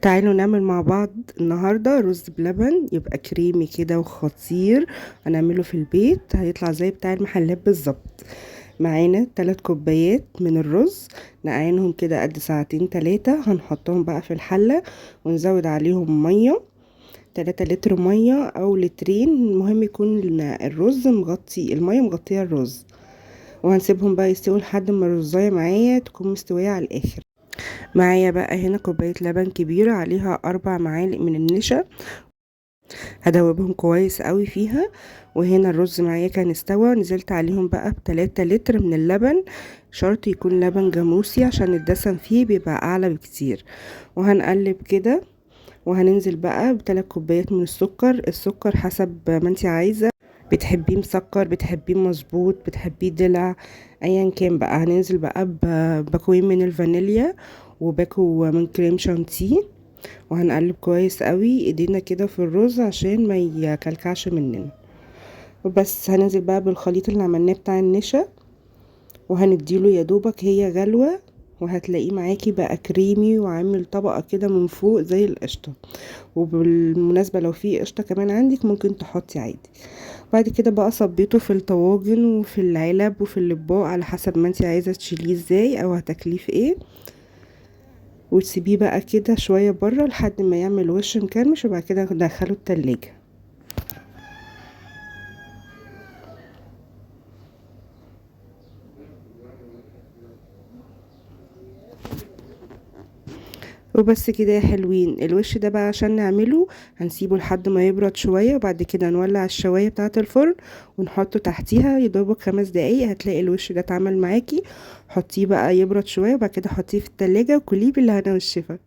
تعالوا نعمل مع بعض النهاردة رز بلبن يبقى كريمي كده وخطير. هنعمله في البيت هيطلع زي بتاع المحلات بالظبط. معانا 3 كوبايات من الرز، نقعينهم كده قد ساعتين 3. هنحطهم بقى في الحلة ونزود عليهم مية، 3 لتر مية او لترين، المهم يكون الرز مغطي، المية مغطية الرز. وهنسيبهم بقى يستووا لحد ما الرزاية معايا تكون مستوية على الاخر. معايا بقى هنا كوباية لبن كبيرة عليها 4 معالق من النشا، هدوبهم كويس قوي فيها. وهنا الرز معايا كان استوى، نزلت عليهم بقى ب3 لتر من اللبن. شرط يكون لبن جاموسي عشان الدسم فيه بيبقى اعلى بكتير. وهنقلب كده، وهننزل بقى ب3 كوبايات من السكر. السكر حسب ما انت عايزة، بتحبيه مسكر، بتحبيه مظبوط، بتحبيه دلع، ايا كان بقى. هننزل بقى بباكوين من الفانيليا وباكو من كريم شانتيه، وهنقلب كويس قوي ايدينا كده في الرز عشان ما يكلكعش مننا. وبس هننزل بقى بالخليط اللي عملناه بتاع النشا، وهنديله يا دوبك هي غلوة، وهتلاقيه معاكي بقى كريمي وعامل طبقة كده من فوق زي القشطة. وبالمناسبة لو في قشطة كمان عندك ممكن تحطي عادي. بعد كده بقى صبيته في الطواجن وفي العلب وفي الاطباق على حسب ما انتي عايزة تشيليه ازاي او هتاكليه في ايه. وتسيبيه بقى كده شوية بره لحد ما يعمل وش مكرمش، وبعد كده ندخله التلاجة. وبس كده يا حلوين. الوش ده بقى عشان نعمله هنسيبه لحد ما يبرد شوية، وبعد كده نولع الشواية بتاعة الفرن ونحطه تحتيها يدوبك 5 دقايق، هتلاقي الوش ده اتعمل معاكي. حطيه بقى يبرد شوية، وبعد كده حطيه في التلاجة وكليه بالهنا والشفا.